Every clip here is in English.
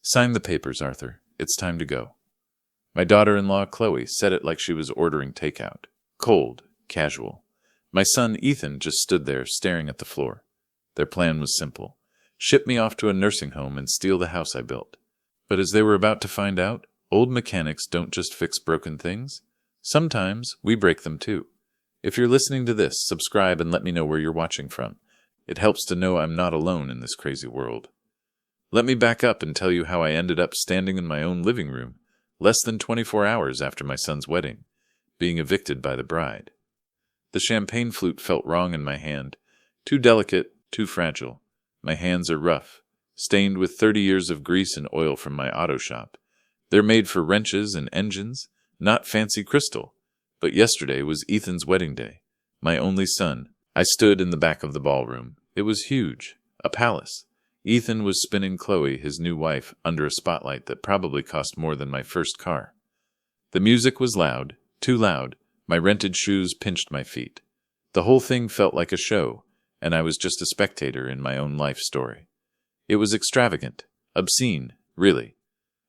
Sign the papers, Arthur. It's time to go. My daughter-in-law, Chloe, said it like she was ordering takeout. Cold, casual. My son, Ethan, just stood there staring at the floor. Their plan was simple. Ship me off to a nursing home and steal the house I built. But as they were about to find out, old mechanics don't just fix broken things. Sometimes we break them too. If you're listening to this, subscribe and let me know where you're watching from. It helps to know I'm not alone in this crazy world. Let me back up and tell you how I ended up standing in my own living room, less than 24 hours after my son's wedding, being evicted by the bride. The champagne flute felt wrong in my hand, too delicate, too fragile. My hands are rough, stained with 30 years of grease and oil from my auto shop. They're made for wrenches and engines, not fancy crystal. But yesterday was Ethan's wedding day, my only son. I stood in the back of the ballroom. It was huge, a palace. Ethan was spinning Chloe, his new wife, under a spotlight that probably cost more than my first car. The music was loud, too loud. My rented shoes pinched my feet. The whole thing felt like a show, and I was just a spectator in my own life story. It was extravagant, obscene, really.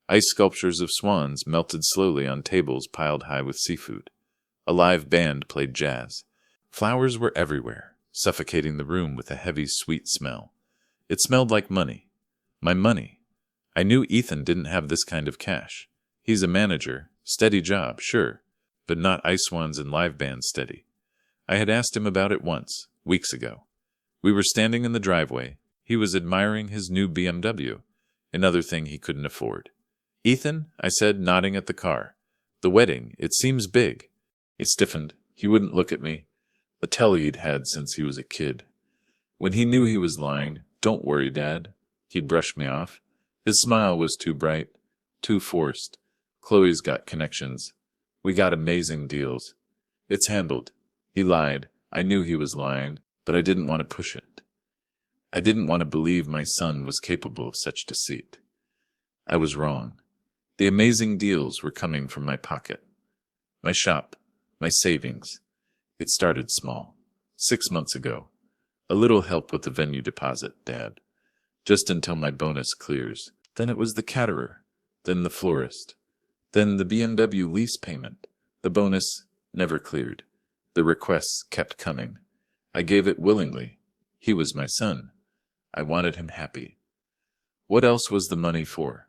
Ice sculptures of swans melted slowly on tables piled high with seafood. A live band played jazz. Flowers were everywhere, suffocating the room with a heavy, sweet smell. It smelled like money. My money. I knew Ethan didn't have this kind of cash. He's a manager, steady job, sure, but not ice swans and live bands steady. I had asked him about it once, weeks ago. We were standing in the driveway. He was admiring his new BMW, another thing he couldn't afford. Ethan, I said, nodding at the car. The wedding, it seems big. He stiffened. He wouldn't look at me. A tell he'd had since he was a kid. When he knew he was lying, "Don't worry, Dad," he'd brush me off. His smile was too bright, too forced. Chloe's got connections. We got amazing deals. It's handled. He lied. I knew he was lying, but I didn't want to push it. I didn't want to believe my son was capable of such deceit. I was wrong. The amazing deals were coming from my pocket. My shop, my savings. It started small. 6 months ago. A little help with the venue deposit, Dad. Just until my bonus clears. Then it was the caterer. Then the florist. Then the BMW lease payment. The bonus never cleared. The requests kept coming. I gave it willingly. He was my son. I wanted him happy. What else was the money for?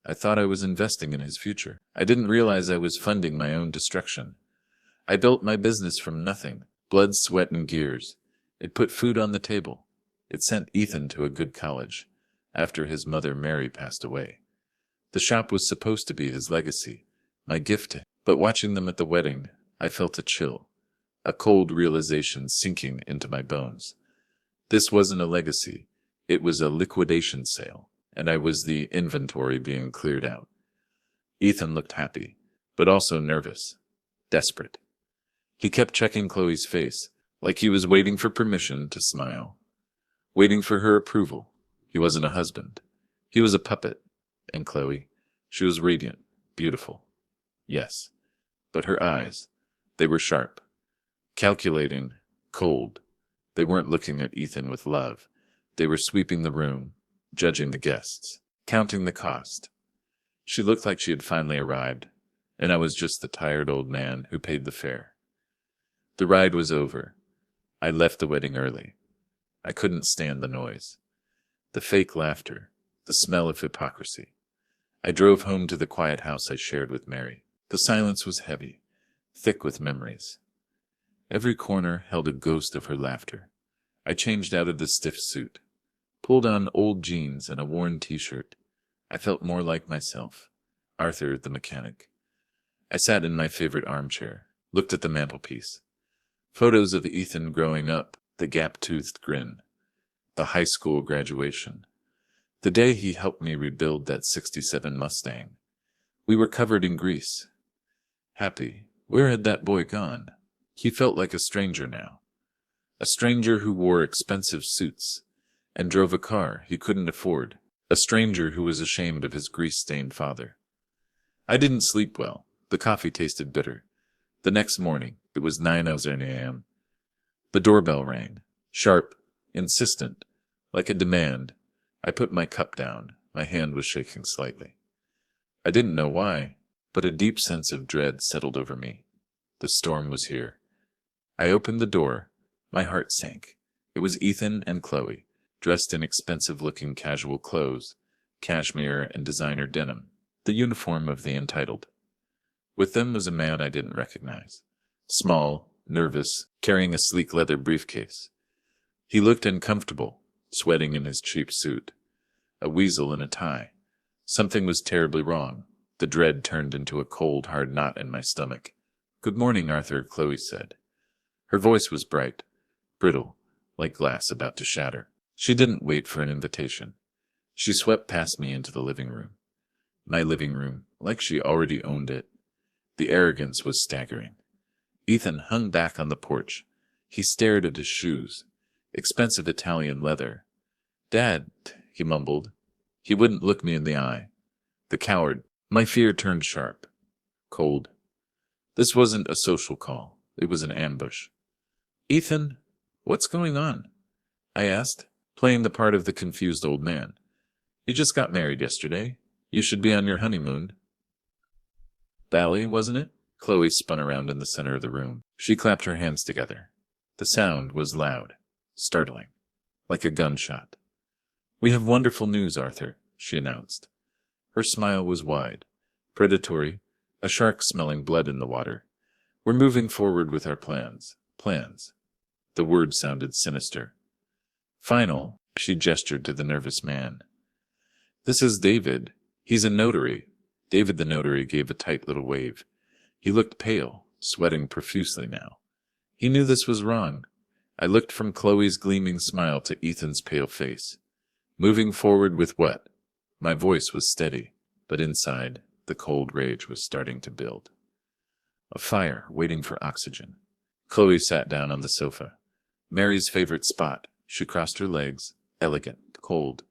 I thought I was investing in his future. I didn't realize I was funding my own destruction. I built my business from nothing. Blood, sweat, and gears. It put food on the table. It sent Ethan to a good college, after his mother Mary passed away. The shop was supposed to be his legacy, my gift to him. But watching them at the wedding, I felt a chill, a cold realization sinking into my bones. This wasn't a legacy. It was a liquidation sale, and I was the inventory being cleared out. Ethan looked happy, but also nervous, desperate. He kept checking Chloe's face, like he was waiting for permission to smile, waiting for her approval. He wasn't a husband. He was a puppet. And Chloe, she was radiant, beautiful. Yes, but her eyes, they were sharp, calculating, cold. They weren't looking at Ethan with love. They were sweeping the room, judging the guests, counting the cost. She looked like she had finally arrived, and I was just the tired old man who paid the fare. The ride was over. I left the wedding early. I couldn't stand the noise. The fake laughter, the smell of hypocrisy. I drove home to the quiet house I shared with Mary. The silence was heavy, thick with memories. Every corner held a ghost of her laughter. I changed out of the stiff suit, pulled on old jeans and a worn t-shirt. I felt more like myself, Arthur the mechanic. I sat in my favorite armchair, looked at the mantelpiece. Photos of Ethan growing up, the gap-toothed grin, the high school graduation, the day he helped me rebuild that '67 Mustang. We were covered in grease. Happy. Where had that boy gone? He felt like a stranger now. A stranger who wore expensive suits and drove a car he couldn't afford. A stranger who was ashamed of his grease-stained father. I didn't sleep well. The coffee tasted bitter. The next morning, it was 9:00 a.m. The doorbell rang, sharp, insistent, like a demand. I put my cup down, My hand was shaking slightly. I didn't know why, but a deep sense of dread settled over me. The storm was here. I opened the door. My heart sank. It was Ethan and Chloe, dressed in expensive-looking casual clothes, cashmere and designer denim, the uniform of the entitled. With them was a man I didn't recognize. Small, nervous, carrying a sleek leather briefcase. He looked uncomfortable, sweating in his cheap suit. A weasel in a tie. Something was terribly wrong. The dread turned into a cold, hard knot in my stomach. "Good morning, Arthur," Chloe said. Her voice was bright, brittle, like glass about to shatter. She didn't wait for an invitation. She swept past me into the living room. My living room, like she already owned it. The arrogance was staggering. Ethan hung back on the porch. He stared at his shoes. Expensive Italian leather. "Dad," he mumbled. He wouldn't look me in the eye. The coward. My fear turned sharp. Cold. This wasn't a social call. It was an ambush. "Ethan, what's going on?" I asked, playing the part of the confused old man. "You just got married yesterday. You should be on your honeymoon." "Bally, wasn't it?" Chloe spun around in the center of the room. She clapped her hands together. The sound was loud, startling, like a gunshot. "We have wonderful news, Arthur," she announced. Her smile was wide, predatory, a shark smelling blood in the water. "We're moving forward with our plans." Plans. The word sounded sinister. "Final," she gestured to the nervous man. "This is David. He's a notary." David the notary gave a tight little wave. He looked pale, sweating profusely now. He knew this was wrong. I looked from Chloe's gleaming smile to Ethan's pale face. Moving forward with what? My voice was steady, but inside, the cold rage was starting to build. A fire waiting for oxygen. Chloe sat down on the sofa. Mary's favorite spot. She crossed her legs, elegant, cold.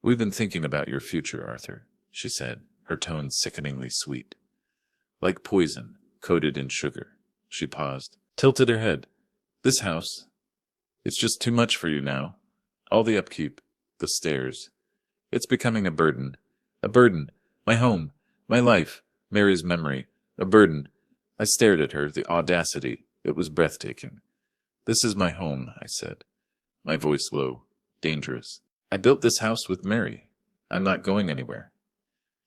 "We've been thinking about your future, Arthur," she said, her tone sickeningly sweet. "Like poison, coated in sugar." She paused, tilted her head. "This house, it's just too much for you now. All the upkeep, the stairs. It's becoming a burden. A burden. My home, my life, Mary's memory. A burden." I stared at her, the audacity. It was breathtaking. "This is my home," I said, my voice low, dangerous. "I built this house with Mary. I'm not going anywhere."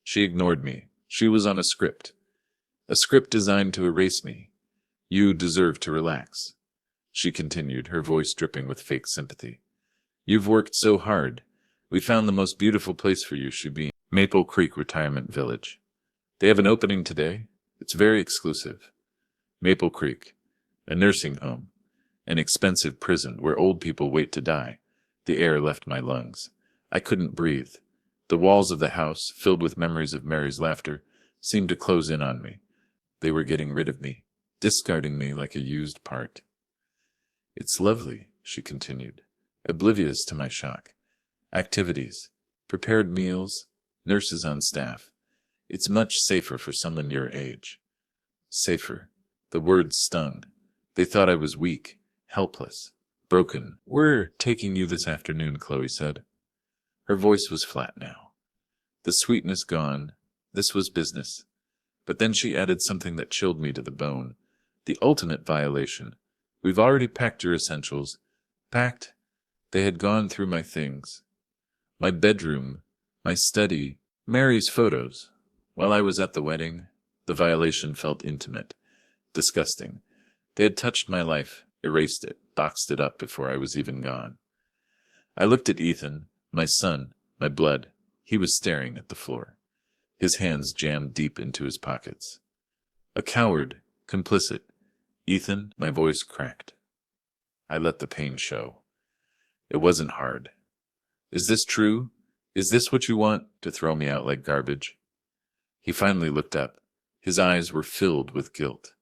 She ignored me. She was on a script. A script designed to erase me. "You deserve to relax," she continued, her voice dripping with fake sympathy. "You've worked so hard. We found the most beautiful place for you should be Maple Creek Retirement Village. They have an opening today. It's very exclusive. Maple Creek, a nursing home, an expensive prison where old people wait to die." The air left my lungs. I couldn't breathe. The walls of the house, filled with memories of Mary's laughter, seemed to close in on me. They were getting rid of me, discarding me like a used part. "It's lovely," she continued, oblivious to my shock. "Activities, prepared meals, nurses on staff. It's much safer for someone your age." Safer. The word stung. They thought I was weak, helpless, broken. "We're taking you this afternoon," Chloe said. Her voice was flat now. The sweetness gone. This was business. But then she added something that chilled me to the bone. The ultimate violation. "We've already packed your essentials." Packed? They had gone through my things. My bedroom, my study, Mary's photos. While I was at the wedding, the violation felt intimate, disgusting. They had touched my life, erased it, boxed it up before I was even gone. I looked at Ethan, my son, my blood. He was staring at the floor, his hands jammed deep into his pockets. A coward, complicit. "Ethan," my voice cracked. I let the pain show. It wasn't hard. "Is this true? Is this what you want, to throw me out like garbage?" He finally looked up. His eyes were filled with guilt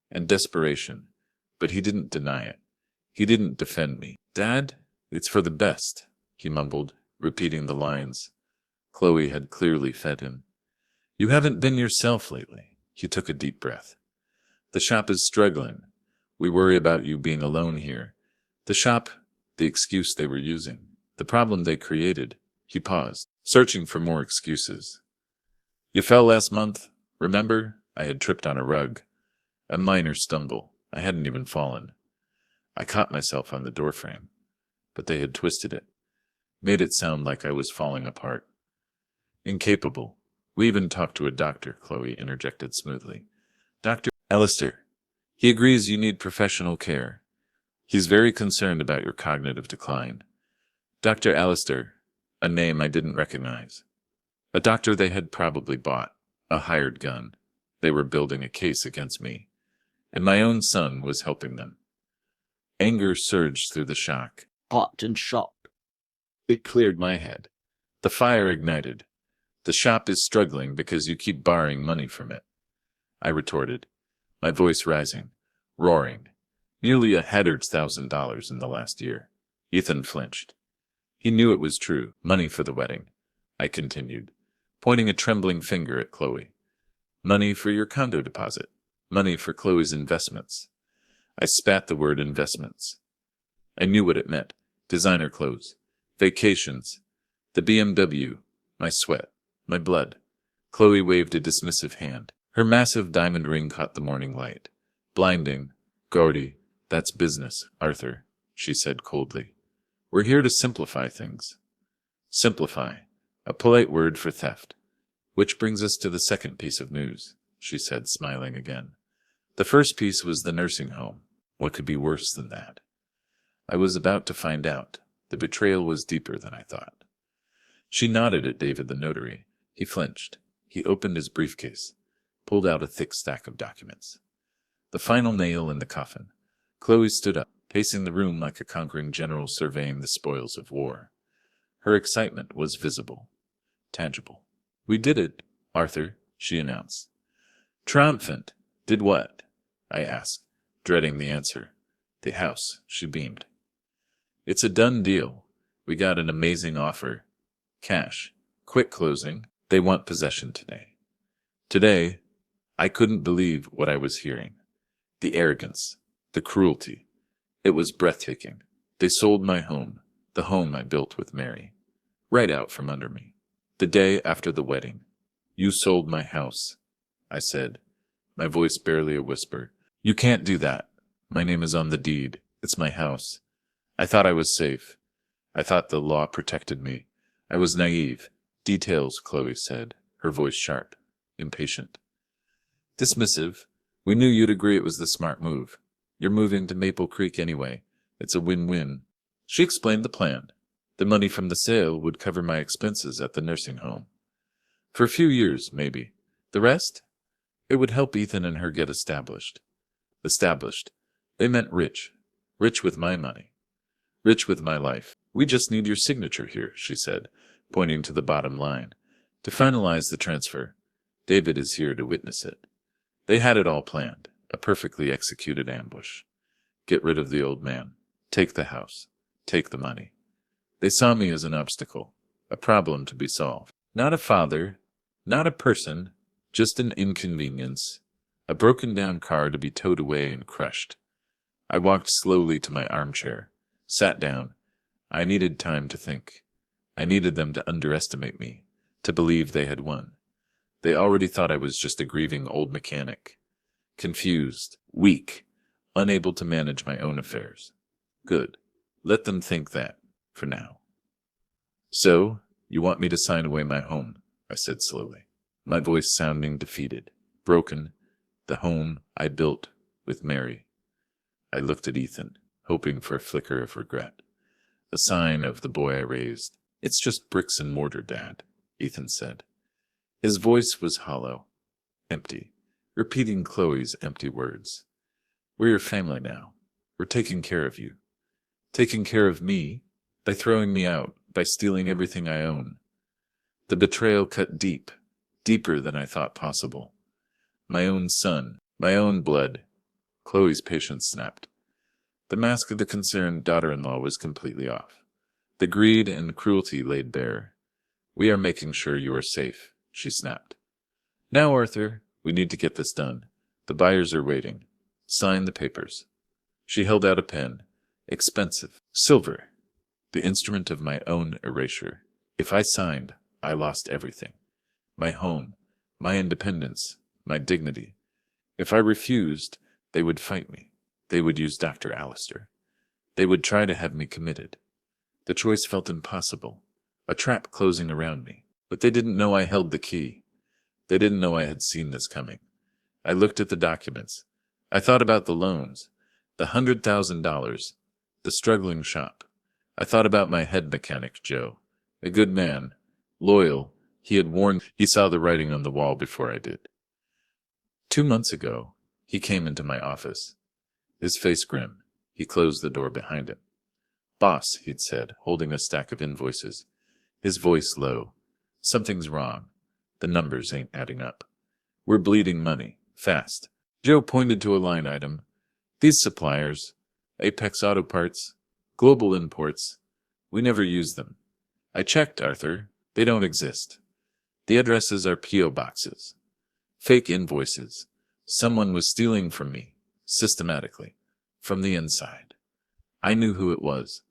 and desperation, but he didn't deny it. He didn't defend me. "Dad, it's for the best," he mumbled, repeating the lines. Chloe had clearly fed him. "You haven't been yourself lately." He took a deep breath. "The shop is struggling. We worry about you being alone here. The shop, the excuse they were using, the problem they created." He paused. searching for more excuses. You fell last month, remember? I had tripped on a rug. A minor stumble. I hadn't even fallen. I caught myself on the doorframe, but they had twisted it, made it sound like I was falling apart. Incapable. We even talked to a doctor, Chloe interjected smoothly. Dr. Alistair. He agrees you need professional care. He's very concerned about your cognitive decline. Dr. Alistair, a name I didn't recognize. A doctor they had probably bought, a hired gun. They were building a case against me, and my own son was helping them. Anger surged through the shock. Hot and shot. It cleared my head. The fire ignited. The shop is struggling because you keep borrowing money from it. I retorted, my voice rising, roaring. Nearly $100,000 in the last year. Ethan flinched. He knew it was true. Money for the wedding, I continued, pointing a trembling finger at Chloe. Money for your condo deposit. Money for Chloe's investments. I spat the word investments. I knew what it meant. Designer clothes. Vacations. The BMW. My sweat. My blood. Chloe waved a dismissive hand. Her massive diamond ring caught the morning light. Blinding. Gordy, that's business, Arthur, she said coldly. We're here to simplify things. Simplify. A polite word for theft. Which brings us to the second piece of news, she said, smiling again. The first piece was the nursing home. What could be worse than that? I was about to find out. The betrayal was deeper than I thought. She nodded at David the notary. He flinched. He opened his briefcase, pulled out a thick stack of documents. The final nail in the coffin. Chloe stood up, pacing the room like a conquering general surveying the spoils of war. Her excitement was visible, tangible. We did it, Arthur, she announced. Triumphant. Did what? I asked, dreading the answer. The house, she beamed. It's a done deal. We got an amazing offer. Cash. Quick closing. They want possession today. Today, I couldn't believe what I was hearing. The arrogance, the cruelty. It was breathtaking. They sold my home, the home I built with Mary, right out from under me. The day after the wedding. You sold my house, I said, my voice barely a whisper. You can't do that. My name is on the deed. It's my house. I thought I was safe. I thought the law protected me. I was naive. Details, Chloe said, her voice sharp, impatient. Dismissive. We knew you'd agree it was the smart move. You're moving to Maple Creek anyway. It's a win-win. She explained the plan. The money from the sale would cover my expenses at the nursing home. For a few years, maybe. The rest? It would help Ethan and her get established. Established. They meant rich. Rich with my money. Rich with my life. We just need your signature here, she said, pointing to the bottom line. To finalize the transfer. David is here to witness it. They had it all planned. A perfectly executed ambush. Get rid of the old man. Take the house. Take the money. They saw me as an obstacle. A problem to be solved. Not a father. Not a person. Just an inconvenience. A broken-down car to be towed away and crushed. I walked slowly to my armchair. Sat down. I needed time to think. I needed them to underestimate me. To believe they had won. They already thought I was just a grieving old mechanic. Confused. Weak. Unable to manage my own affairs. Good. Let them think that, for now. So, you want me to sign away my home, I said slowly, my voice sounding defeated, broken, the home I built with Mary. I looked at Ethan, hoping for a flicker of regret, a sign of the boy I raised. It's just bricks and mortar, Dad, Ethan said. His voice was hollow, empty, repeating Chloe's empty words. We're your family now. We're taking care of you. Taking care of me by throwing me out, by stealing everything I own. The betrayal cut deep, deeper than I thought possible. My own son, my own blood. Chloe's patience snapped. The mask of the concerned daughter-in-law was completely off. The greed and cruelty laid bare. We are making sure you are safe, she snapped. Now, Arthur, we need to get this done. The buyers are waiting. Sign the papers. She held out a pen. Expensive. Silver. The instrument of my own erasure. If I signed, I lost everything. My home, my independence, my dignity. If I refused, they would fight me. They would use Dr. Allister. They would try to have me committed. The choice felt impossible, a trap closing around me. But they didn't know I held the key. They didn't know I had seen this coming. I looked at the documents. I thought about the loans, the $100,000, the struggling shop. I thought about my head mechanic, Joe. A good man, loyal. He had warned. He saw the writing on the wall before I did. 2 months ago, he came into my office. His face grim. He closed the door behind him. "Boss," he'd said, holding a stack of invoices. His voice low. "Something's wrong. The numbers ain't adding up. We're bleeding money. Fast." Joe pointed to a line item. "These suppliers, Apex Auto Parts, Global Imports, we never use them. I checked, Arthur. They don't exist. The addresses are P.O. boxes. Fake invoices. Someone was stealing from me, systematically, from the inside. I knew who it was,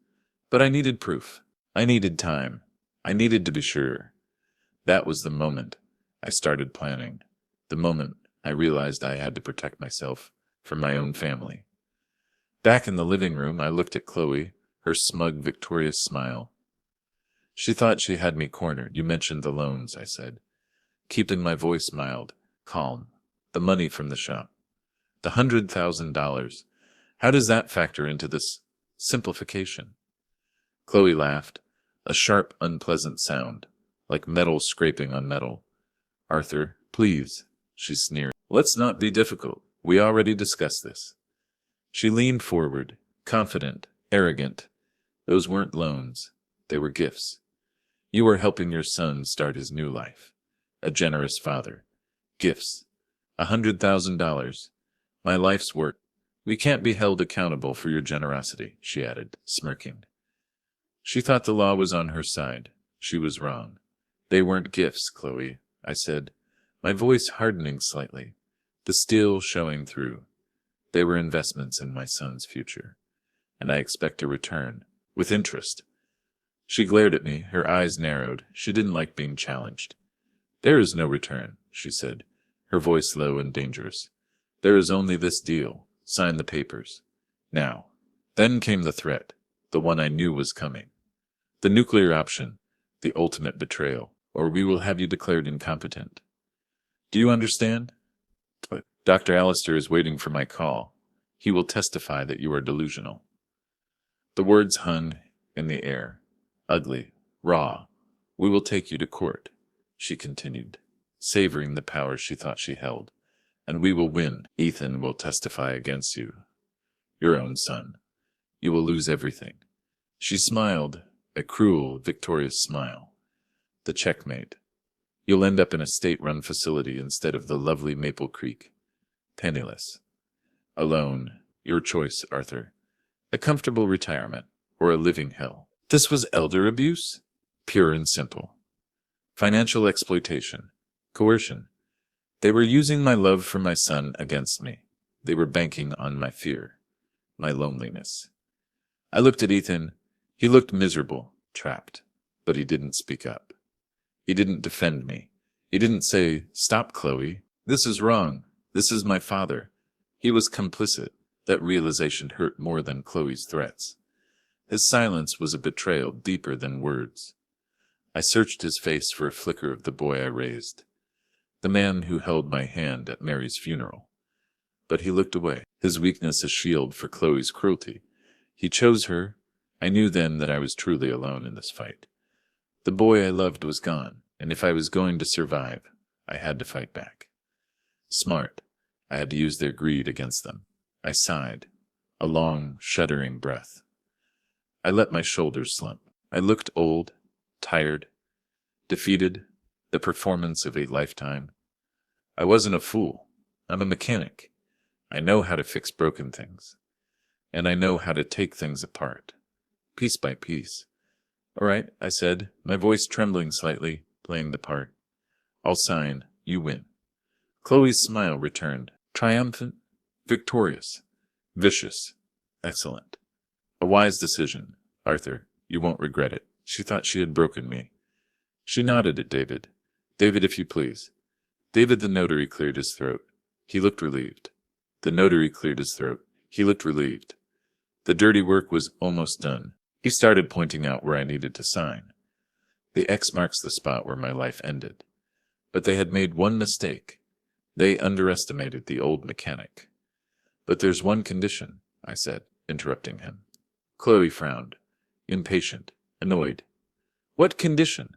but I needed proof. I needed time. I needed to be sure. That was the moment I started planning, the moment I realized I had to protect myself from my own family." Back in the living room, I looked at Chloe, her smug, victorious smile. She thought she had me cornered. "You mentioned the loans," I said, keeping my voice mild, calm. "The money from the shop. The $100,000. How does that factor into this simplification?" Chloe laughed, a sharp, unpleasant sound, like metal scraping on metal. "Arthur, please," she sneered. "Let's not be difficult. We already discussed this." She leaned forward, confident, arrogant. "Those weren't loans. They were gifts. You were helping your son start his new life. A generous father. Gifts. $100,000. My life's work. We can't be held accountable for your generosity," she added, smirking. She thought the law was on her side. She was wrong. "They weren't gifts, Chloe," I said, my voice hardening slightly, the steel showing through. "They were investments in my son's future, and I expect a return, with interest." She glared at me, her eyes narrowed. She didn't like being challenged. "There is no return," she said, her voice low and dangerous. "There is only this deal. Sign the papers. Now." Then came the threat, the one I knew was coming. The nuclear option, the ultimate betrayal, or we will have you declared incompetent. "Do you understand? But Dr. Allister is waiting for my call. He will testify that you are delusional." The words hung in the air, ugly, raw. "We will take you to court," she continued, savoring the power she thought she held. "And we will win. Ethan will testify against you. Your own son. You will lose everything." She smiled, a cruel, victorious smile. "The checkmate. You'll end up in a state-run facility instead of the lovely Maple Creek. Penniless. Alone. Your choice, Arthur. A comfortable retirement, or a living hell." This was elder abuse? Pure and simple. Financial exploitation. Coercion. They were using my love for my son against me. They were banking on my fear, my loneliness. I looked at Ethan. He looked miserable, trapped, but he didn't speak up. He didn't defend me. He didn't say, "Stop, Chloe. This is wrong. This is my father." He was complicit. That realization hurt more than Chloe's threats. His silence was a betrayal deeper than words. I searched his face for a flicker of the boy I raised, the man who held my hand at Mary's funeral. But he looked away, his weakness a shield for Chloe's cruelty. He chose her. I knew then that I was truly alone in this fight. The boy I loved was gone, and if I was going to survive, I had to fight back. Smart. I had to use their greed against them. I sighed, a long, shuddering breath. I let my shoulders slump. I looked old, tired, defeated, the performance of a lifetime. I wasn't a fool. I'm a mechanic. I know how to fix broken things. And I know how to take things apart, piece by piece. "All right," I said, my voice trembling slightly, playing the part. "I'll sign. You win." Chloe's smile returned, triumphant, victorious, vicious, excellent. "A wise decision, Arthur. You won't regret it." She thought she had broken me. She nodded at David. David, if you please. David the notary cleared his throat. He looked relieved. The notary cleared his throat. He looked relieved. The dirty work was almost done. He started pointing out where I needed to sign. The X marks the spot where my life ended. But they had made one mistake. They underestimated the old mechanic. But there's one condition, I said, interrupting him. Chloe frowned, impatient, annoyed. What condition?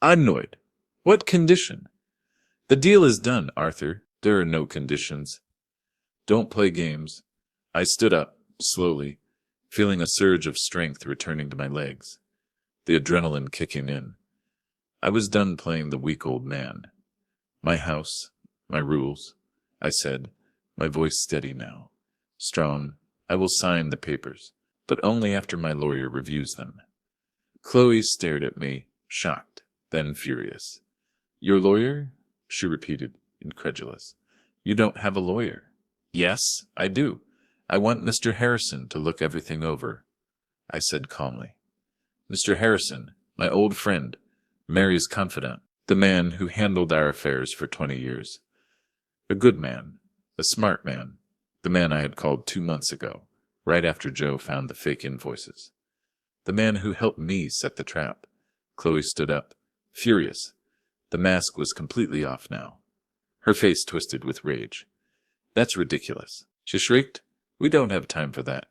Annoyed. What condition? The deal is done, Arthur. There are no conditions. Don't play games. I stood up, slowly, feeling a surge of strength returning to my legs, the adrenaline kicking in. I was done playing the weak old man. My house, my rules, I said, my voice steady now. Strong, I will sign the papers, but only after my lawyer reviews them. Chloe stared at me, shocked, then furious. Your lawyer? She repeated, incredulous. You don't have a lawyer. Yes, I do. I want Mr. Harrison to look everything over, I said calmly. Mr. Harrison, my old friend, Mary's confidant, the man who handled our affairs for 20 years. A good man, a smart man, the man I had called 2 months ago, right after Joe found the fake invoices. The man who helped me set the trap. Chloe stood up, furious. The mask was completely off now. Her face twisted with rage. That's ridiculous, she shrieked. We don't have time for that.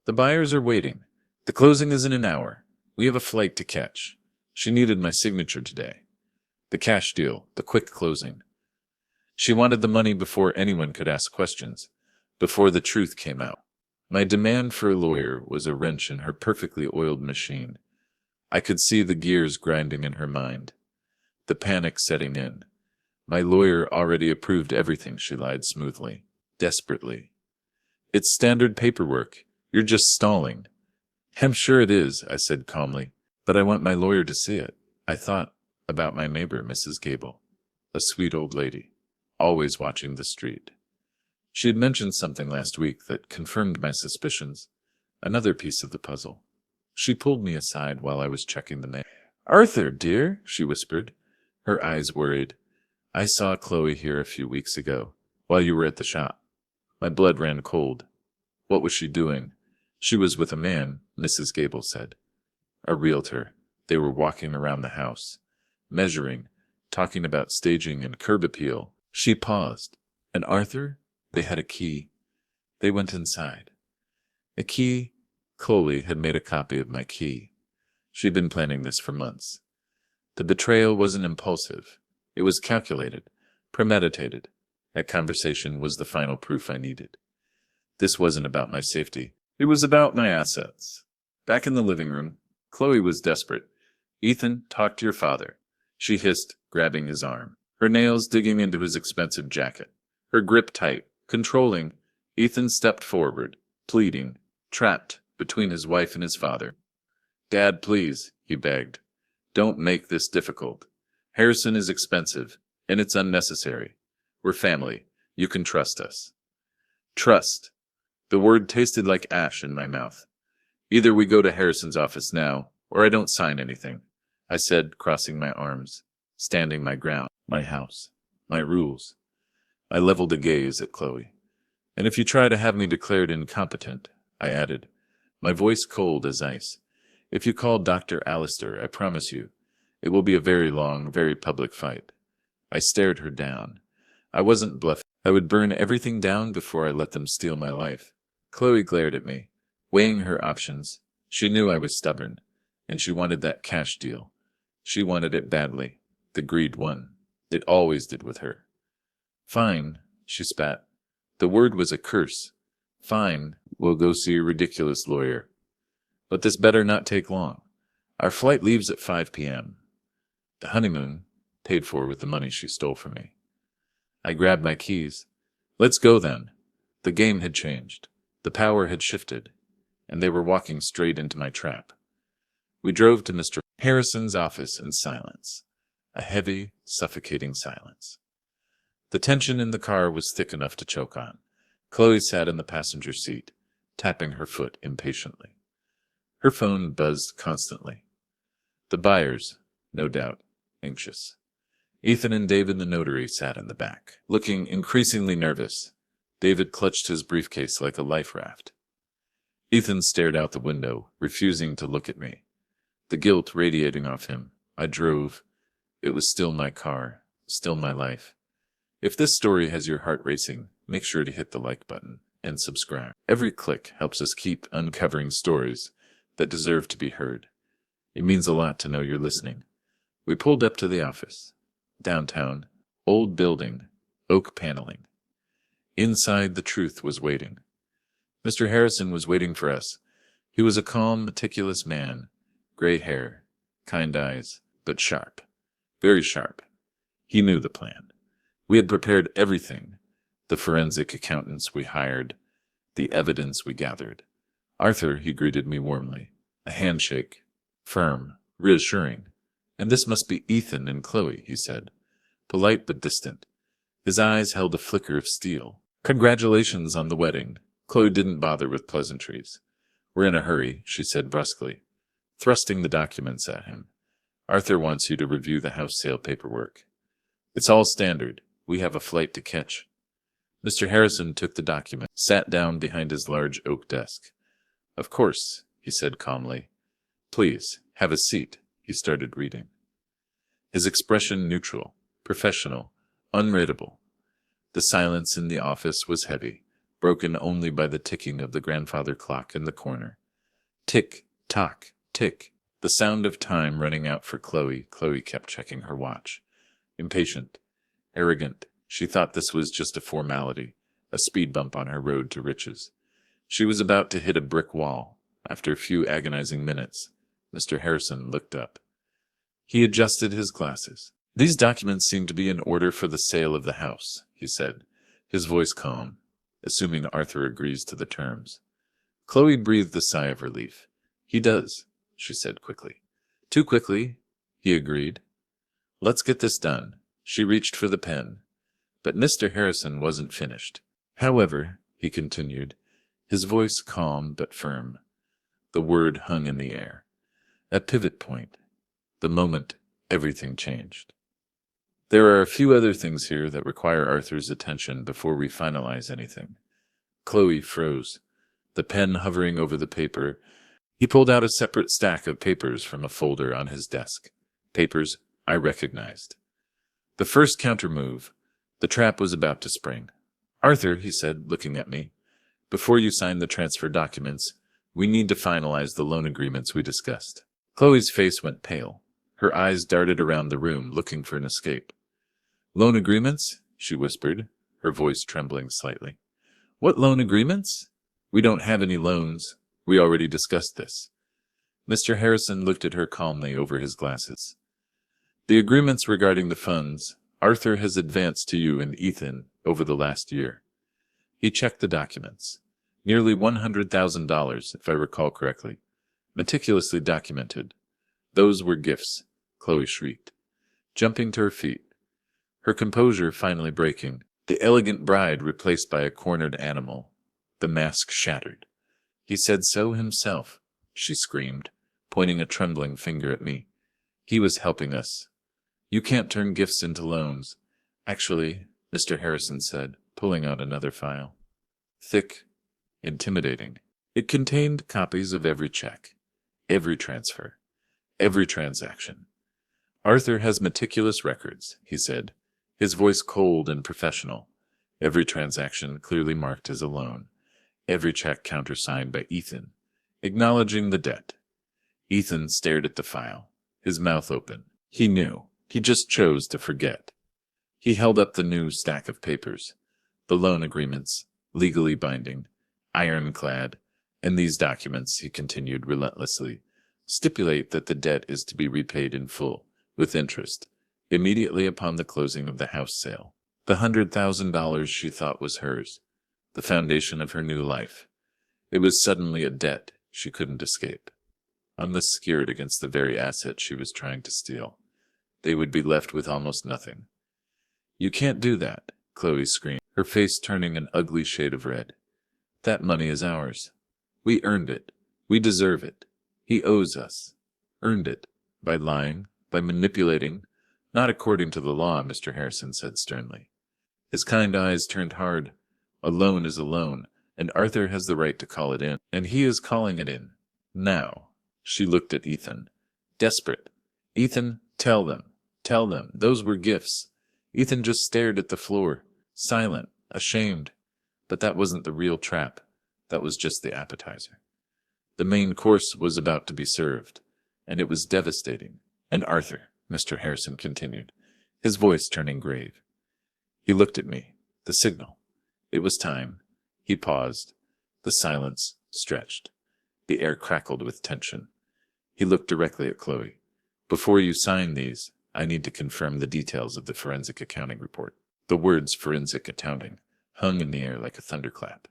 The buyers are waiting. The closing is in an hour. We have a flight to catch. She needed my signature today. The cash deal, the quick closing. She wanted the money before anyone could ask questions, before the truth came out. My demand for a lawyer was a wrench in her perfectly oiled machine. I could see the gears grinding in her mind, the panic setting in. My lawyer already approved everything, she lied smoothly, desperately. It's standard paperwork. You're just stalling. I'm sure it is, I said calmly, but I want my lawyer to see it. I thought about my neighbor, Mrs. Gable, a sweet old lady, always watching the street. She had mentioned something last week that confirmed my suspicions, another piece of the puzzle. She pulled me aside while I was checking the mail. Arthur, dear, she whispered, her eyes worried. I saw Chloe here a few weeks ago, while you were at the shop. My blood ran cold. What was she doing? She was with a man, Mrs. Gable said. A realtor. They were walking around the house, measuring, talking about staging and curb appeal. She paused. And Arthur? They had a key. They went inside. A key? Chloe had made a copy of my key. She'd been planning this for months. The betrayal wasn't impulsive. It was calculated, premeditated. That conversation was the final proof I needed. This wasn't about my safety. It was about my assets. Back in the living room, Chloe was desperate. Ethan, talk to your father, she hissed, grabbing his arm, her nails digging into his expensive jacket, her grip tight, controlling. Ethan stepped forward, pleading, trapped between his wife and his father. Dad, please, he begged. Don't make this difficult. Harrison is expensive, and it's unnecessary. We're family. You can trust us. Trust. The word tasted like ash in my mouth. Either we go to Harrison's office now, or I don't sign anything, I said, crossing my arms, standing my ground, my house, my rules. I leveled a gaze at Chloe. And if you try to have me declared incompetent, I added, my voice cold as ice, if you call Dr. Allister, I promise you, it will be a very long, very public fight. I stared her down. I wasn't bluffing. I would burn everything down before I let them steal my life. Chloe glared at me, weighing her options. She knew I was stubborn, and she wanted that cash deal. She wanted it badly. The greed won. It always did with her. Fine, she spat. The word was a curse. Fine, we'll go see a ridiculous lawyer. But this better not take long. Our flight leaves at 5 p.m. The honeymoon, paid for with the money she stole from me. I grabbed my keys. Let's go then. The game had changed. The power had shifted, and they were walking straight into my trap. We drove to Mr. Harrison's office in silence, a heavy, suffocating silence. The tension in the car was thick enough to choke on. Chloe sat in the passenger seat, tapping her foot impatiently. Her phone buzzed constantly. The buyers, no doubt, anxious. Ethan and David the notary sat in the back, looking increasingly nervous. David clutched his briefcase like a life raft. Ethan stared out the window, refusing to look at me. The guilt radiating off him. I drove. It was still my car, still my life. If this story has your heart racing, make sure to hit the like button and subscribe. Every click helps us keep uncovering stories that deserve to be heard. It means a lot to know you're listening. We pulled up to the office. Downtown, old building, oak paneling. Inside, the truth was waiting. Mr. Harrison was waiting for us. He was a calm, meticulous man, gray hair, kind eyes, but sharp, very sharp. He knew the plan. We had prepared everything, the forensic accountants we hired, the evidence we gathered. Arthur, he greeted me warmly, a handshake, firm, reassuring. And this must be Ethan and Chloe, he said, polite but distant. His eyes held a flicker of steel. Congratulations on the wedding. Chloe didn't bother with pleasantries. We're in a hurry, she said brusquely, thrusting the documents at him. Arthur wants you to review the house sale paperwork. It's all standard. We have a flight to catch. Mr. Harrison took the document, sat down behind his large oak desk. Of course, he said calmly. Please, have a seat. He started reading. His expression neutral, professional, unreadable. The silence in the office was heavy, broken only by the ticking of the grandfather clock in the corner. Tick, tock, tick. The sound of time running out for Chloe. Chloe kept checking her watch. Impatient, arrogant, she thought this was just a formality, a speed bump on her road to riches. She was about to hit a brick wall. After a few agonizing minutes, Mr. Harrison looked up. He adjusted his glasses. These documents seem to be in order for the sale of the house, he said, his voice calm, assuming Arthur agrees to the terms. Chloe breathed a sigh of relief. He does, she said quickly. Too quickly, he agreed. Let's get this done. She reached for the pen. But Mr. Harrison wasn't finished. However, he continued, his voice calm but firm. The word hung in the air. A pivot point. The moment everything changed. There are a few other things here that require Arthur's attention before we finalize anything. Chloe froze, the pen hovering over the paper. He pulled out a separate stack of papers from a folder on his desk. Papers I recognized. The first countermove. The trap was about to spring. Arthur, he said, looking at me, before you sign the transfer documents, we need to finalize the loan agreements we discussed. Chloe's face went pale. Her eyes darted around the room, looking for an escape. Loan agreements? She whispered, her voice trembling slightly. What loan agreements? We don't have any loans. We already discussed this. Mr. Harrison looked at her calmly over his glasses. The agreements regarding the funds Arthur has advanced to you and Ethan over the last year. He checked the documents. Nearly $100,000, if I recall correctly. Meticulously documented. Those were gifts, Chloe shrieked, jumping to her feet, her composure finally breaking, the elegant bride replaced by a cornered animal, the mask shattered. He said so himself, she screamed, pointing a trembling finger at me. He was helping us. You can't turn gifts into loans. Actually, Mr. Harrison said, pulling out another file. Thick, intimidating. It contained copies of every check, every transfer, every transaction. Arthur has meticulous records, he said, his voice cold and professional. Every transaction clearly marked as a loan. Every check countersigned by Ethan, acknowledging the debt. Ethan stared at the file, his mouth open. He knew. He just chose to forget. He held up the new stack of papers, the loan agreements, legally binding, ironclad, and these documents, he continued relentlessly, stipulate that the debt is to be repaid in full, with interest, immediately upon the closing of the house sale. The $100,000 she thought was hers, the foundation of her new life. It was suddenly a debt she couldn't escape. Unless secured against the very asset she was trying to steal, they would be left with almost nothing. You can't do that, Chloe screamed, her face turning an ugly shade of red. That money is ours. We earned it. We deserve it. He owes us. Earned it. By lying, By manipulating, not according to the law, Mr. Harrison said sternly. His kind eyes turned hard. A loan is a loan, and Arthur has the right to call it in, and he is calling it in. Now. She looked at Ethan. Desperate. Ethan, tell them. Tell them. Those were gifts. Ethan just stared at the floor, silent, ashamed. But that wasn't the real trap. That was just the appetizer. The main course was about to be served, and it was devastating. And Arthur, Mr. Harrison continued, his voice turning grave. He looked at me. The signal. It was time. He paused. The silence stretched. The air crackled with tension. He looked directly at Chloe. Before you sign these, I need to confirm the details of the forensic accounting report. The words forensic accounting hung in the air like a thunderclap.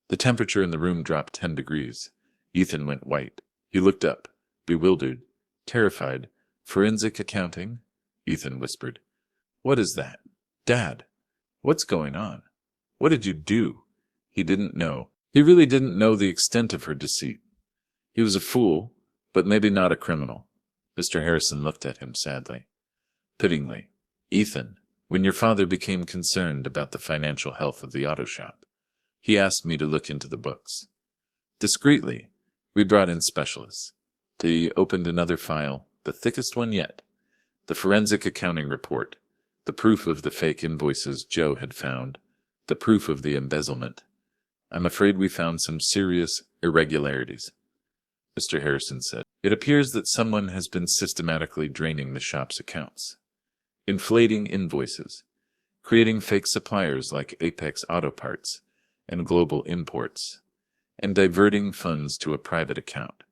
The temperature in the room dropped 10 degrees. Ethan went white. He looked up, bewildered, terrified. Forensic accounting? Ethan whispered. What is that? Dad, what's going on? What did you do? He didn't know. He really didn't know the extent of her deceit. He was a fool, but maybe not a criminal. Mr. Harrison looked at him sadly, pityingly. Ethan, when your father became concerned about the financial health of the auto shop, he asked me to look into the books. Discreetly, we brought in specialists. He opened another file, the thickest one yet. The forensic accounting report, the proof of the fake invoices Joe had found, the proof of the embezzlement. I'm afraid we found some serious irregularities. Mr. Harrison said, it appears that someone has been systematically draining the shop's accounts, inflating invoices, creating fake suppliers like Apex Auto Parts and Global Imports, and diverting funds to a private account.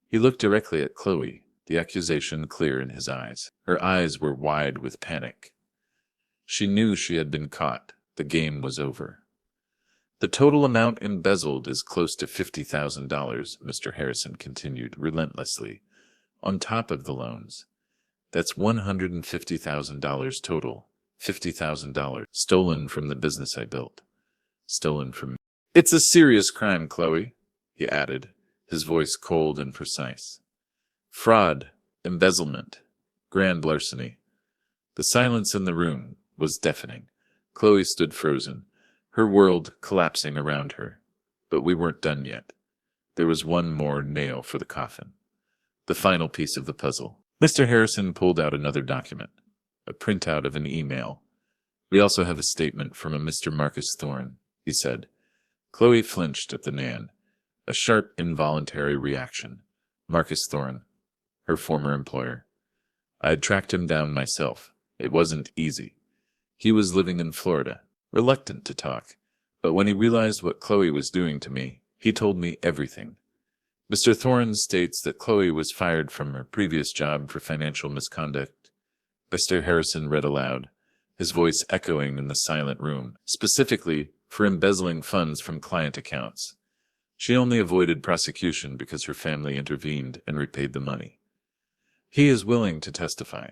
He looked directly at Chloe, the accusation clear in his eyes. Her eyes were wide with panic. She knew she had been caught. The game was over. The total amount embezzled is close to $50,000, Mr. Harrison continued relentlessly, on top of the loans. That's $150,000 total, $50,000 stolen from the business I built, stolen from me. It's a serious crime, Chloe, he added, his voice cold and precise. Fraud, embezzlement, grand larceny. The silence in the room was deafening. Chloe stood frozen, her world collapsing around her. But we weren't done yet. There was one more nail for the coffin. The final piece of the puzzle. Mr. Harrison pulled out another document, a printout of an email. We also have a statement from a Mr. Marcus Thorne, he said. Chloe flinched at the name. A sharp, involuntary reaction. Marcus Thorne, her former employer. I had tracked him down myself. It wasn't easy. He was living in Florida, reluctant to talk, but when he realized what Chloe was doing to me, he told me everything. Mr. Thorne states that Chloe was fired from her previous job for financial misconduct. Mr. Harrison read aloud, his voice echoing in the silent room, specifically for embezzling funds from client accounts. She only avoided prosecution because her family intervened and repaid the money. He is willing to testify.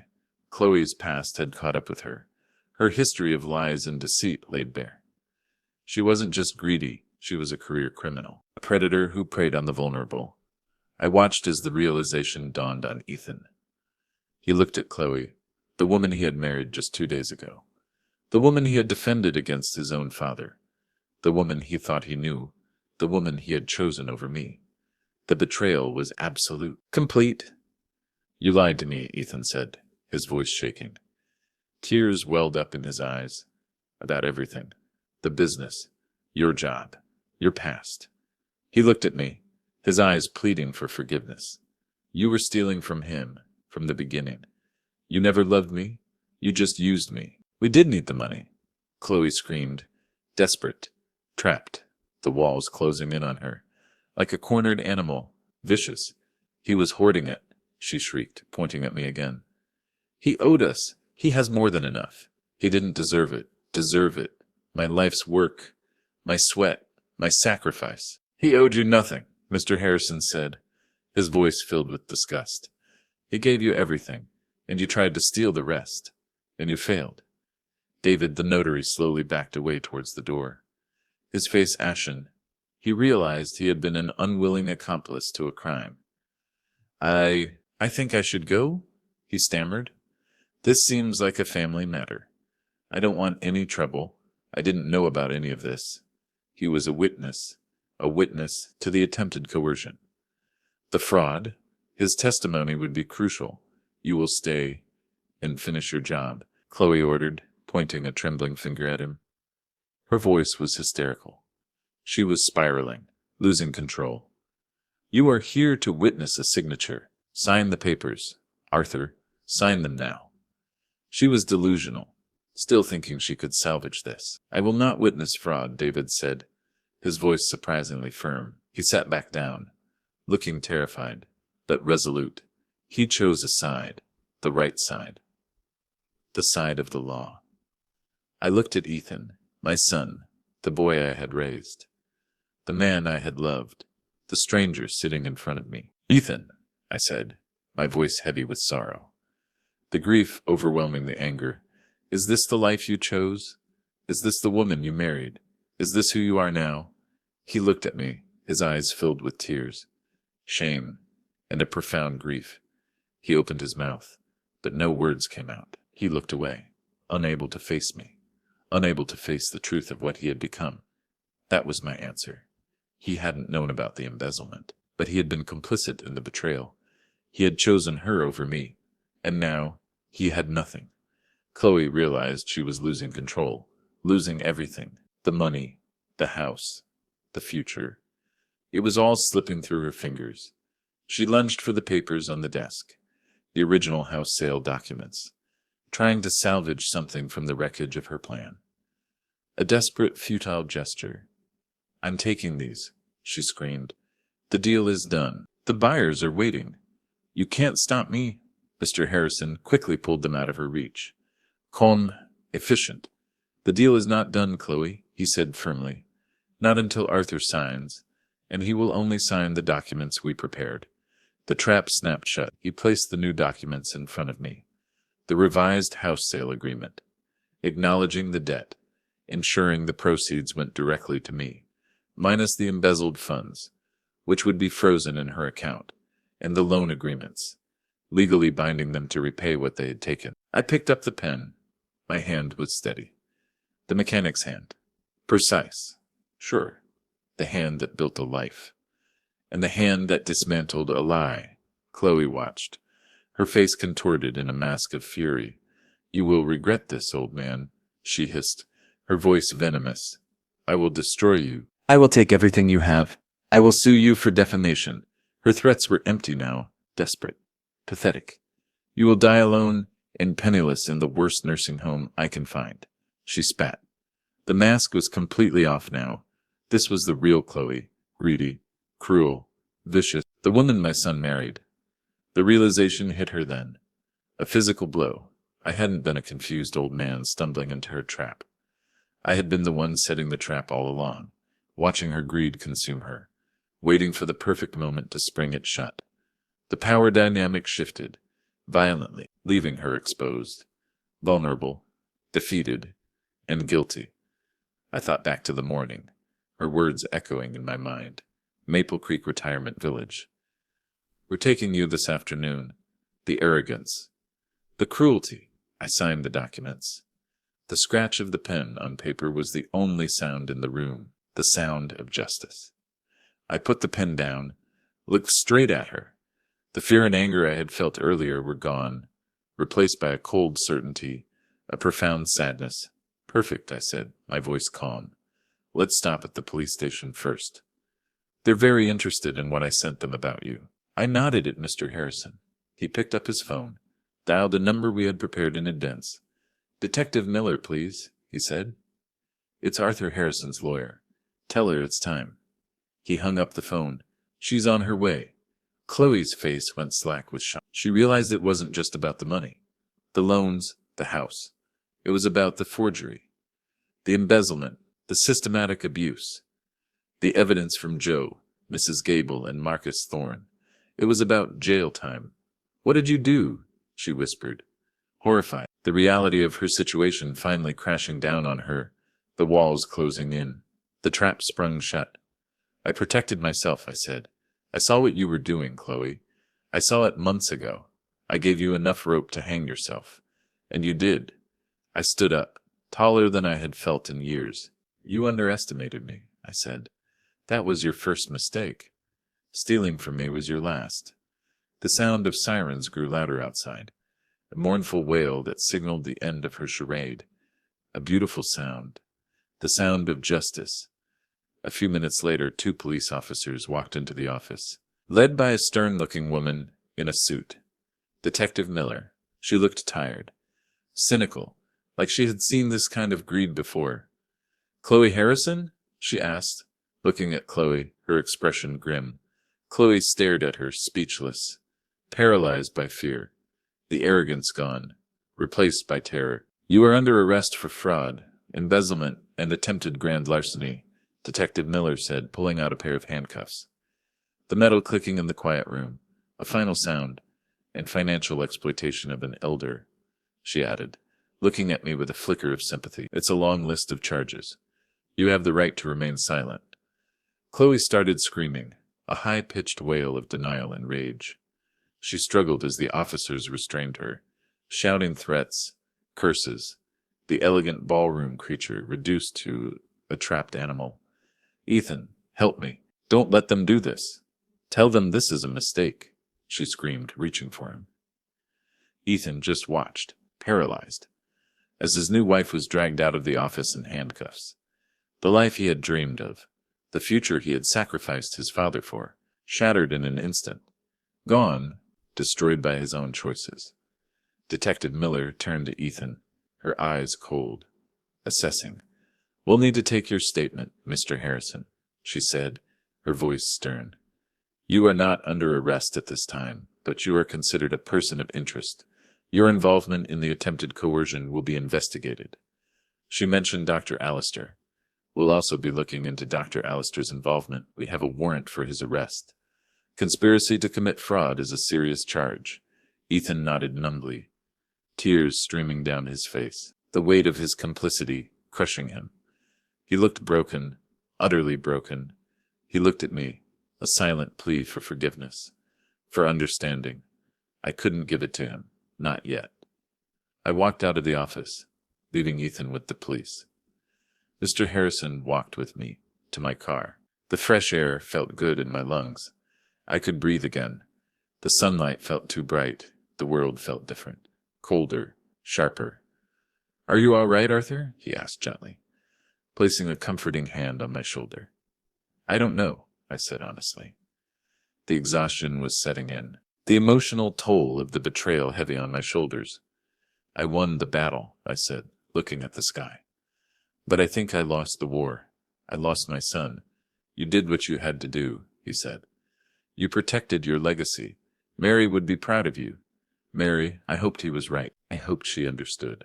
Chloe's past had caught up with her. Her history of lies and deceit laid bare. She wasn't just greedy, she was a career criminal, a predator who preyed on the vulnerable. I watched as the realization dawned on Ethan. He looked at Chloe, the woman he had married just 2 days ago, the woman he had defended against his own father, the woman he thought he knew, the woman he had chosen over me. The betrayal was absolute, complete. You lied to me, Ethan said, his voice shaking. Tears welled up in his eyes. About everything. The business. Your job. Your past. He looked at me, his eyes pleading for forgiveness. You were stealing from him, from the beginning. You never loved me. You just used me. We did need the money. Chloe screamed, desperate, trapped, the walls closing in on her. Like a cornered animal, vicious. He was hoarding it, she shrieked, pointing at me again. He owed us. He has more than enough. He didn't deserve it. Deserve it. My life's work. My sweat. My sacrifice. He owed you nothing, Mr. Harrison said, his voice filled with disgust. He gave you everything, and you tried to steal the rest, and you failed. David, the notary, slowly backed away towards the door, his face ashen. He realized he had been an unwilling accomplice to a crime. I think I should go? he stammered. This seems like a family matter. I don't want any trouble. I didn't know about any of this. He was a witness to the attempted coercion. The fraud, his testimony would be crucial. You will stay and finish your job, Chloe ordered, pointing a trembling finger at him. Her voice was hysterical. She was spiraling, losing control. You are here to witness a signature. Sign the papers. Arthur, sign them now. She was delusional, still thinking she could salvage this. I will not witness fraud, David said, his voice surprisingly firm. He sat back down, looking terrified, but resolute. He chose a side, the right side. The side of the law. I looked at Ethan, my son, the boy I had raised, the man I had loved, the stranger sitting in front of me. Ethan, I said, my voice heavy with sorrow, the grief overwhelming the anger. Is this the life you chose? Is this the woman you married? Is this who you are now? He looked at me, his eyes filled with tears, shame, and a profound grief. He opened his mouth, but no words came out. He looked away, unable to face me, unable to face the truth of what he had become. That was my answer. He hadn't known about the embezzlement, but he had been complicit in the betrayal. He had chosen her over me, and now he had nothing. Chloe realized she was losing control, losing everything, the money, the house, the future. It was all slipping through her fingers. She lunged for the papers on the desk, the original house sale documents, trying to salvage something from the wreckage of her plan. A desperate, futile gesture. I'm taking these, she screamed. The deal is done. The buyers are waiting. You can't stop me. Mr. Harrison quickly pulled them out of her reach. Calm, efficient. The deal is not done, Chloe, he said firmly. Not until Arthur signs, and he will only sign the documents we prepared. The trap snapped shut. He placed the new documents in front of me. The revised house sale agreement, acknowledging the debt, ensuring the proceeds went directly to me, minus the embezzled funds, which would be frozen in her account, and the loan agreements, legally binding them to repay what they had taken. I picked up the pen. My hand was steady. The mechanic's hand. Precise. Sure. The hand that built a life. And the hand that dismantled a lie. Chloe watched, her face contorted in a mask of fury. You will regret this, old man, she hissed, her voice venomous. I will destroy you. I will take everything you have. I will sue you for defamation. Her threats were empty now, desperate, pathetic. You will die alone and penniless in the worst nursing home I can find. She spat. The mask was completely off now. This was the real Chloe, greedy, cruel, vicious, the woman my son married. The realization hit her then. A physical blow. I hadn't been a confused old man stumbling into her trap. I had been the one setting the trap all along, watching her greed consume her, waiting for the perfect moment to spring it shut. The power dynamic shifted, violently, leaving her exposed, vulnerable, defeated, and guilty. I thought back to the morning, her words echoing in my mind. Maple Creek Retirement Village. We're taking you this afternoon. The arrogance. The cruelty. I signed the documents. The scratch of the pen on paper was the only sound in the room, the sound of justice. I put the pen down, looked straight at her. The fear and anger I had felt earlier were gone, replaced by a cold certainty, a profound sadness. Perfect, I said, my voice calm. Let's stop at the police station first. They're very interested in what I sent them about you. I nodded at Mr. Harrison. He picked up his phone, dialed a number we had prepared in advance. Detective Miller, please, he said. It's Arthur Harrison's lawyer. Tell her it's time. He hung up the phone. She's on her way. Chloe's face went slack with shock. She realized it wasn't just about the money, the loans, the house. It was about the forgery, the embezzlement, the systematic abuse, the evidence from Joe, Mrs. Gable, and Marcus Thorne. It was about jail time. What did you do? She whispered, horrified, the reality of her situation finally crashing down on her, the walls closing in. The trap sprung shut. I protected myself, I said. I saw what you were doing, Chloe. I saw it months ago. I gave you enough rope to hang yourself. And you did. I stood up, taller than I had felt in years. You underestimated me, I said. That was your first mistake. Stealing from me was your last. The sound of sirens grew louder outside, a mournful wail that signaled the end of her charade. A beautiful sound. The sound of justice. A few minutes later, 2 police officers walked into the office, led by a stern-looking woman in a suit. Detective Miller. She looked tired, cynical, like she had seen this kind of greed before. Chloe Harrison? She asked, looking at Chloe, her expression grim. Chloe stared at her, speechless, paralyzed by fear, the arrogance gone, replaced by terror. You are under arrest for fraud, embezzlement, and attempted grand larceny, Detective Miller said, pulling out a pair of handcuffs. The metal clicking in the quiet room, a final sound, and financial exploitation of an elder, she added, looking at me with a flicker of sympathy. It's a long list of charges. You have the right to remain silent. Chloe started screaming, a high-pitched wail of denial and rage. She struggled as the officers restrained her, shouting threats, curses, the elegant ballroom creature reduced to a trapped animal. Ethan, help me. Don't let them do this. Tell them this is a mistake, she screamed, reaching for him. Ethan just watched, paralyzed, as his new wife was dragged out of the office in handcuffs. The life he had dreamed of, the future he had sacrificed his father for, shattered in an instant. Gone, destroyed by his own choices. Detective Miller turned to Ethan, her eyes cold, assessing. We'll need to take your statement, Mr. Harrison, she said, her voice stern. You are not under arrest at this time, but you are considered a person of interest. Your involvement in the attempted coercion will be investigated. She mentioned Dr. Allister. We'll also be looking into Dr. Allister's involvement. We have a warrant for his arrest. Conspiracy to commit fraud is a serious charge. Ethan nodded numbly, tears streaming down his face, the weight of his complicity crushing him. He looked broken, utterly broken. He looked at me, a silent plea for forgiveness, for understanding. I couldn't give it to him, not yet. I walked out of the office, leaving Ethan with the police. Mr. Harrison walked with me to my car. The fresh air felt good in my lungs. I could breathe again. The sunlight felt too bright. The world felt different, colder, sharper. Are you all right, Arthur? He asked gently, placing a comforting hand on my shoulder. I don't know, I said honestly. The exhaustion was setting in, the emotional toll of the betrayal heavy on my shoulders. I won the battle, I said, looking at the sky. But I think I lost the war. I lost my son. You did what you had to do, he said. You protected your legacy. Mary would be proud of you. Mary, I hoped he was right. I hoped she understood.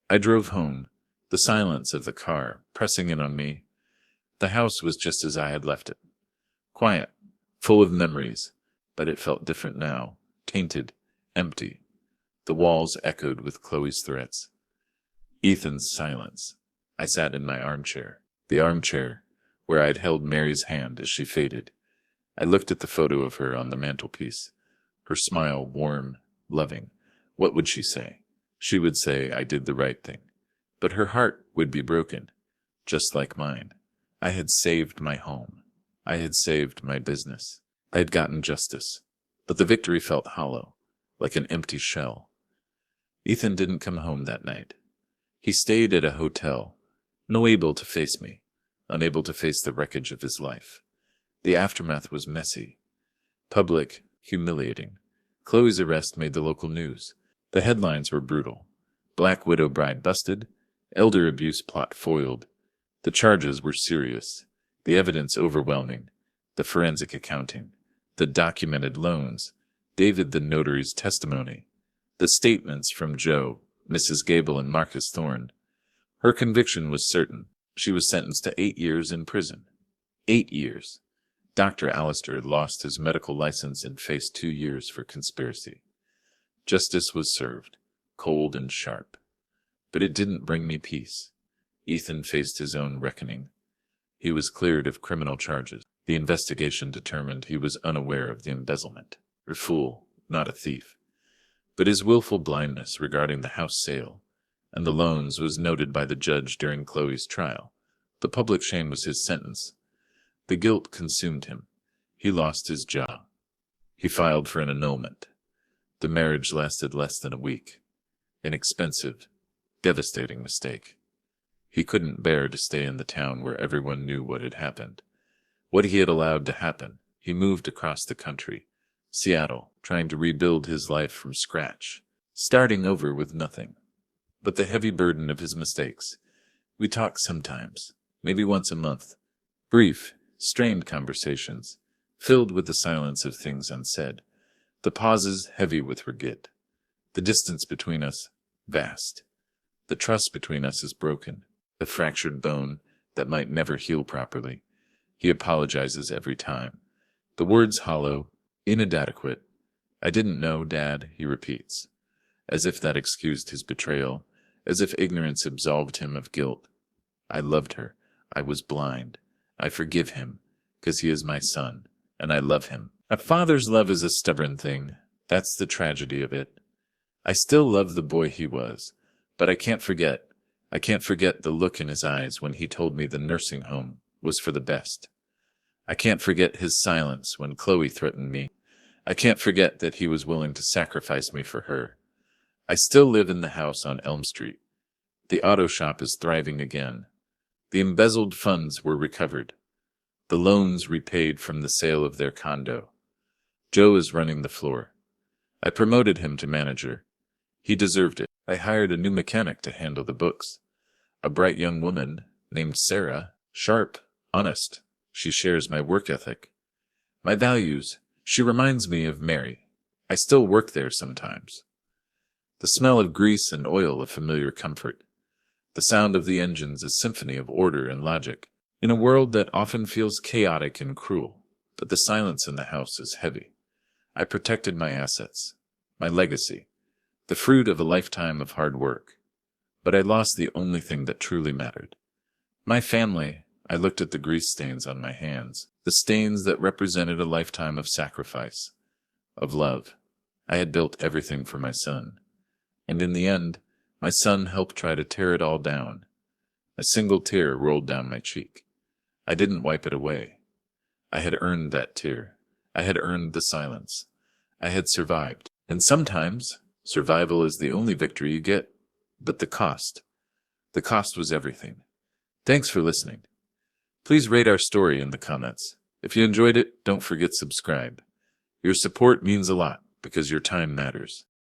I drove home, the silence of the car pressing in on me. The house was just as I had left it. Quiet, full of memories, but it felt different now, tainted, empty. The walls echoed with Chloe's threats. Ethan's silence. I sat in my armchair, the armchair where I had held Mary's hand as she faded. I looked at the photo of her on the mantelpiece, her smile warm, loving. What would she say? She would say I did the right thing. But her heart would be broken, just like mine. I had saved my home. I had saved my business. I had gotten justice. But the victory felt hollow, like an empty shell. Ethan didn't come home that night. He stayed at a hotel, unable to face me, unable to face the wreckage of his life. The aftermath was messy, public, humiliating. Chloe's arrest made the local news. The headlines were brutal. Black widow bride busted, elder abuse plot foiled. The charges were serious, the evidence overwhelming, the forensic accounting, the documented loans, David the Notary's testimony, the statements from Joe, Mrs. Gable, and Marcus Thorne. Her conviction was certain. She was sentenced to 8 years in prison. 8 years. Dr. Allister lost his medical license and faced 2 years for conspiracy. Justice was served, cold and sharp. But it didn't bring me peace. Ethan faced his own reckoning. He was cleared of criminal charges. The investigation determined he was unaware of the embezzlement. A fool, not a thief. But his willful blindness regarding the house sale and the loans was noted by the judge during Chloe's trial. The public shame was his sentence. The guilt consumed him. He lost his job. He filed for an annulment. The marriage lasted less than a week. An expensive, devastating mistake. He couldn't bear to stay in the town where everyone knew what had happened. What he had allowed to happen. He moved across the country, Seattle, trying to rebuild his life from scratch, starting over with nothing. But the heavy burden of his mistakes. We talk sometimes, maybe once a month. Brief, strained conversations, filled with the silence of things unsaid. The pauses heavy with regret. The distance between us, vast. The trust between us is broken. A fractured bone that might never heal properly. He apologizes every time. The words hollow, inadequate. I didn't know, Dad, he repeats. As if that excused his betrayal, as if ignorance absolved him of guilt. I loved her. I was blind. I forgive him, 'cause he is my son, and I love him. A father's love is a stubborn thing. That's the tragedy of it. I still love the boy he was, but I can't forget the look in his eyes when he told me the nursing home was for the best. I can't forget his silence when Chloe threatened me. I can't forget that he was willing to sacrifice me for her. I still live in the house on Elm Street. The auto shop is thriving again. The embezzled funds were recovered. The loans repaid from the sale of their condo. Joe is running the floor. I promoted him to manager. He deserved it. I hired a new mechanic to handle the books. A bright young woman named Sarah, sharp, honest. She shares my work ethic. My values. She reminds me of Mary. I still work there sometimes. The smell of grease and oil a familiar comfort. The sound of the engines a symphony of order and logic. In a world that often feels chaotic and cruel, but the silence in the house is heavy. I protected my assets, my legacy, the fruit of a lifetime of hard work. But I lost the only thing that truly mattered. My family. I looked at the grease stains on my hands, the stains that represented a lifetime of sacrifice, of love. I had built everything for my son. And in the end, my son helped try to tear it all down. A single tear rolled down my cheek. I didn't wipe it away. I had earned that tear. I had earned the silence. I had survived. And sometimes, survival is the only victory you get. But the cost was everything. Thanks for listening. Please rate our story in the comments. If you enjoyed it, don't forget to subscribe. Your support means a lot because your time matters.